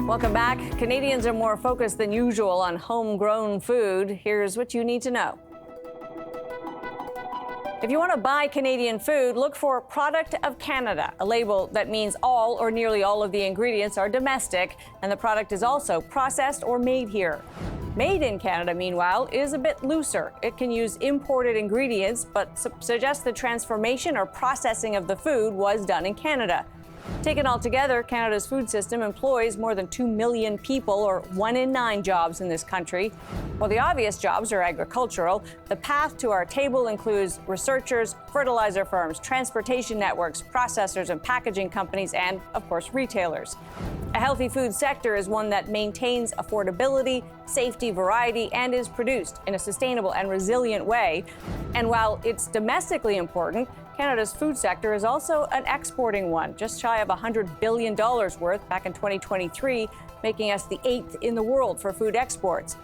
Welcome back. Canadians are more focused than usual on homegrown food. Here's what you need to know. If you want to buy Canadian food, look for Product of Canada, a label that means all or nearly all of the ingredients are domestic, and the product is also processed or made here. Made in Canada, meanwhile, is a bit looser. It can use imported ingredients, but suggests the transformation or processing of the food was done in Canada. Taken all together, Canada's food system employs more than 2 million people, or 1 in 9 jobs in this country. While the obvious jobs are agricultural, the path to our table includes researchers, fertilizer firms, transportation networks, processors and packaging companies, and, of course, retailers. A healthy food sector is one that maintains affordability, safety, variety, and is produced in a sustainable and resilient way. And while it's domestically important, Canada's food sector is also an exporting one, just shy of $100 billion worth back in 2023, making us the 8th in the world for food exports.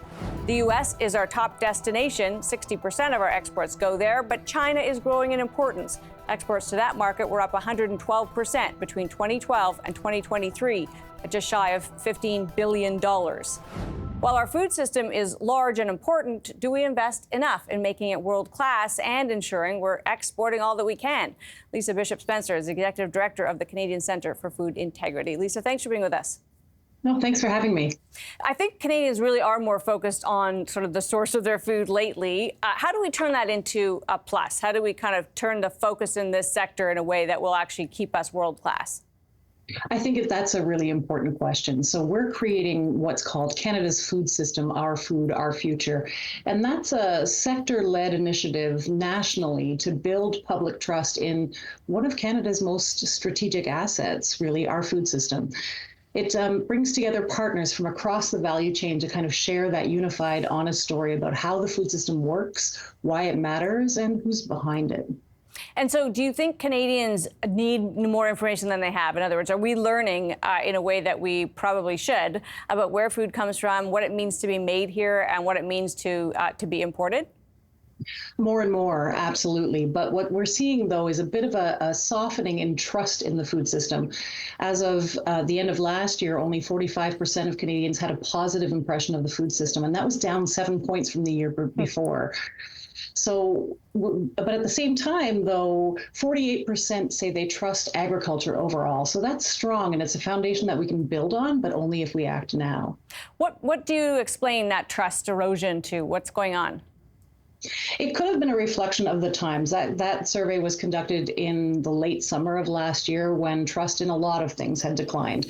The U.S. is our top destination. 60% of our exports go there, but China is growing in importance. Exports to that market were up 112% between 2012 and 2023, at just shy of $15 billion. While our food system is large and important, do we invest enough in making it world-class and ensuring we're exporting all that we can? Lisa Bishop-Spencer is Executive Director of the Canadian Centre for Food Integrity. Lisa, thanks for being with us. No, thanks for having me. I think Canadians really are more focused on sort of the source of their food lately. How do we turn that into a plus? How do we kind of turn the focus in this sector in a way that will actually keep us world-class? I think that's a really important question. So we're creating what's called Canada's Food System, Our Food, Our Future. And that's a sector-led initiative nationally to build public trust in one of Canada's most strategic assets, really, our food system. It brings together partners from across the value chain to kind of share that unified, honest story about how the food system works, why it matters, and who's behind it. And so do you think Canadians need more information than they have? In other words, are we learning in a way that we probably should about where food comes from, what it means to be made here, and what it means to be imported? More and more, absolutely. But what we're seeing, though, is a bit of a softening in trust in the food system. As of the end of last year, only 45% of Canadians had a positive impression of the food system, and that was down 7 points from the year before. So, but at the same time, though, 48% say they trust agriculture overall. So that's strong, and it's a foundation that we can build on, but only if we act now. What do you explain that trust erosion to? What's going on? It could have been a reflection of the times. That survey was conducted in the late summer of last year when trust in a lot of things had declined.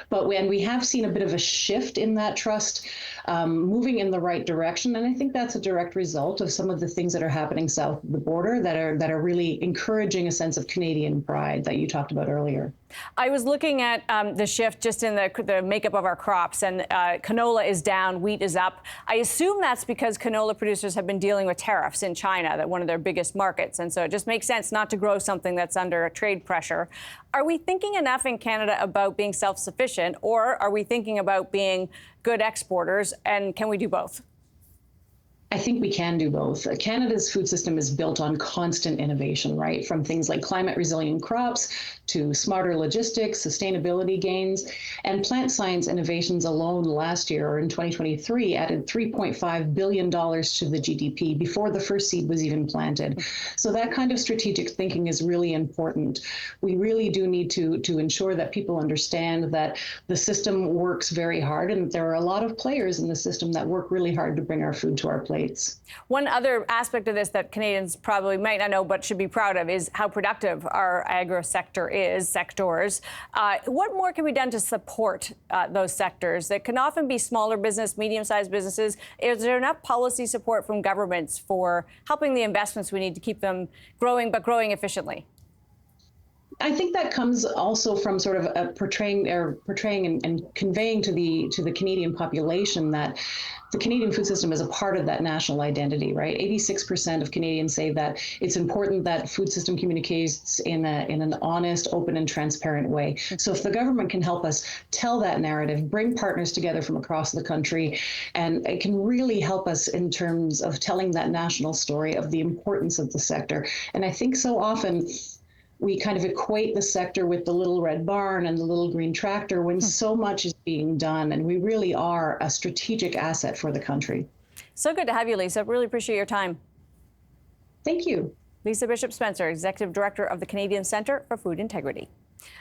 But when we have seen a bit of a shift in that trust, moving in the right direction, and I think that's a direct result of some of the things that are happening south of the border that are really encouraging a sense of Canadian pride that you talked about earlier. I was looking at the shift just in the makeup of our crops, and canola is down, wheat is up. I assume that's because canola producers have been dealing with tariffs in China, that one of their biggest markets, and so it just makes sense not to grow something that's under trade pressure. Are we thinking enough in Canada about being self-sufficient, or are we thinking about being good exporters, and can we do both? I think we can do both. Canada's food system is built on constant innovation, right? From things like climate resilient crops to smarter logistics, sustainability gains, and plant science innovations alone last year, or in 2023, added $3.5 billion to the GDP before the first seed was even planted. So that kind of strategic thinking is really important. We really do need to ensure that people understand that the system works very hard, and there are a lot of players in the system that work really hard to bring our food to our plates. One other aspect of this that Canadians probably might not know but should be proud of is how productive our agro sector is, sectors. What more can be done to support those sectors? That can often be smaller business, medium-sized businesses. Is there enough policy support from governments for helping the investments we need to keep them growing, but growing efficiently? I think that comes also from sort of portraying and conveying to the Canadian population that the Canadian food system is a part of that national identity, right? 86% of Canadians say that it's important that food system communicates in an honest, open, and transparent way. So if the government can help us tell that narrative, bring partners together from across the country, and it can really help us in terms of telling that national story of the importance of the sector. And I think so often we kind of equate the sector with the little red barn and the little green tractor when so much is being done, and we really are a strategic asset for the country. So good to have you, Lisa. Really appreciate your time. Thank you. Lisa Bishop-Spencer, Executive Director of the Canadian Centre for Food Integrity.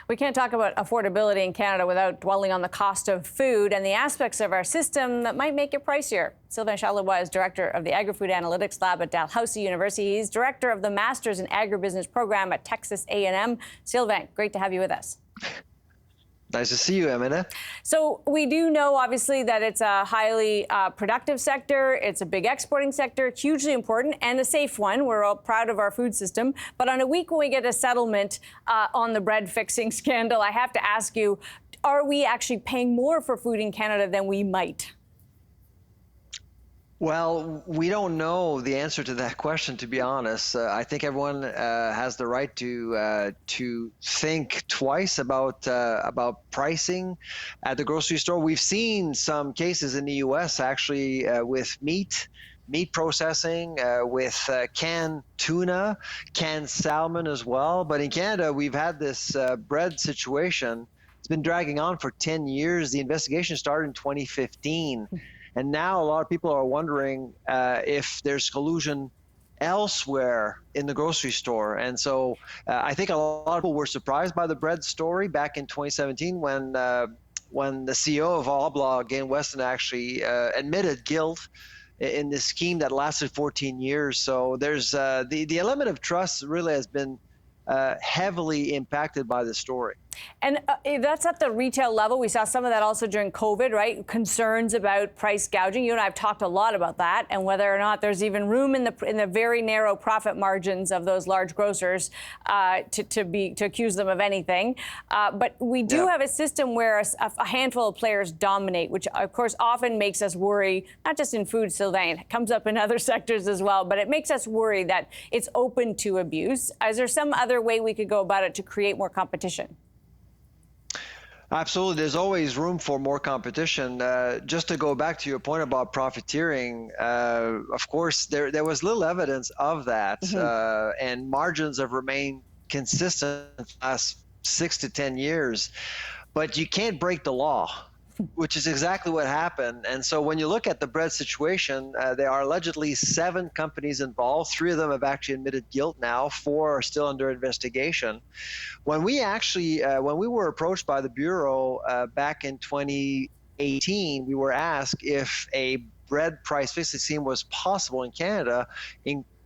We can't talk about affordability in Canada without dwelling on the cost of food and the aspects of our system that might make it pricier. Sylvain Charlebois is Director of the Agri-Food Analytics Lab at Dalhousie University. He's Director of the Masters in Agribusiness program at Texas A&M. Sylvain, great to have you with us. Nice to see you, Emina. So we do know, obviously, that it's a highly productive sector. It's a big exporting sector. It's hugely important and a safe one. We're all proud of our food system. But on a week when we get a settlement on the bread fixing scandal, I have to ask you, are we actually paying more for food in Canada than we might? Well, we don't know the answer to that question, to be honest. I think everyone has the right to think twice about pricing at the grocery store. We've seen some cases in the U.S. actually with meat processing, with canned tuna, canned salmon as well. But in Canada, we've had this bread situation. It's been dragging on for 10 years. The investigation started in 2015. And now a lot of people are wondering if there's collusion elsewhere in the grocery store. And so I think a lot of people were surprised by the bread story back in 2017 when the CEO of Loblaw, Galen Weston, actually admitted guilt in this scheme that lasted 14 years. So there's the element of trust really has been heavily impacted by the story. And that's at the retail level. We saw some of that also during COVID, right? Concerns about price gouging. You and I have talked a lot about that and whether or not there's even room in the very narrow profit margins of those large grocers to accuse them of anything. But we do have a system where a handful of players dominate, which of course often makes us worry, not just in food, Sylvain, it comes up in other sectors as well, but it makes us worry that it's open to abuse. Is there some other way we could go about it to create more competition? Absolutely. There's always room for more competition. Just to go back to your point about profiteering, of course, there was little evidence of that, and margins have remained consistent for the last 6 to 10 years. But you can't break the law, which is exactly what happened. And so when you look at the bread situation, there are allegedly 7 companies involved. 3 of them have actually admitted guilt now. 4 are still under investigation. When we were approached by the Bureau back in 2018, we were asked if a bread price fixing scheme was possible in Canada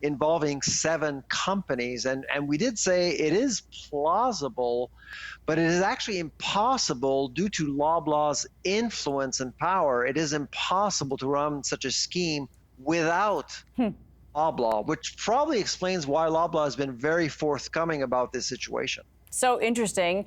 involving 7 companies. And we did say it is plausible, but it is actually impossible due to Loblaw's influence and power. It is impossible to run such a scheme without Loblaw, which probably explains why Loblaw has been very forthcoming about this situation. So interesting.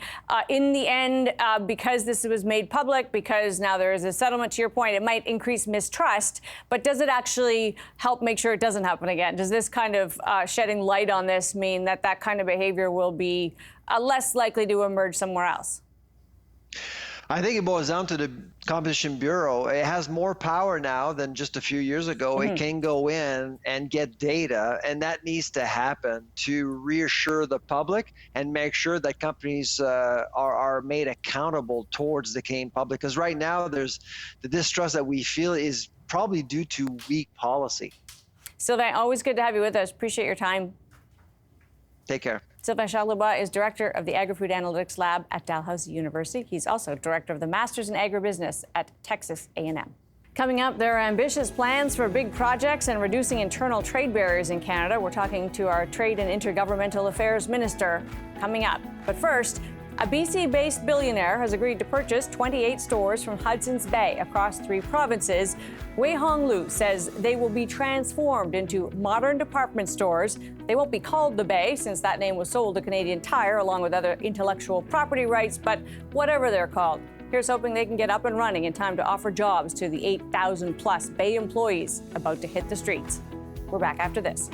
In the end, because this was made public, because now there is a settlement, to your point, it might increase mistrust, but does it actually help make sure it doesn't happen again? Does this kind of shedding light on this mean that that kind of behavior will be less likely to emerge somewhere else? I think it boils down to the Competition Bureau. It has more power now than just a few years ago. It can go in and get data, and that needs to happen to reassure the public and make sure that companies are made accountable towards the Canadian public. Because right now, there's the distrust that we feel is probably due to weak policy. Sylvain, always good to have you with us. Appreciate your time. Take care. Sylvain Charlebois is Director of the Agri-Food Analytics Lab at Dalhousie University. He's also Director of the Masters in Agribusiness at Texas A&M. Coming up, there are ambitious plans for big projects and reducing internal trade barriers in Canada. We're talking to our Trade and Intergovernmental Affairs Minister coming up. But first, a BC-based billionaire has agreed to purchase 28 stores from Hudson's Bay across 3 provinces. Wei Hong Lu says they will be transformed into modern department stores. They won't be called the Bay, since that name was sold to Canadian Tire along with other intellectual property rights, but whatever they're called, here's hoping they can get up and running in time to offer jobs to the 8,000 plus Bay employees about to hit the streets. We're back after this.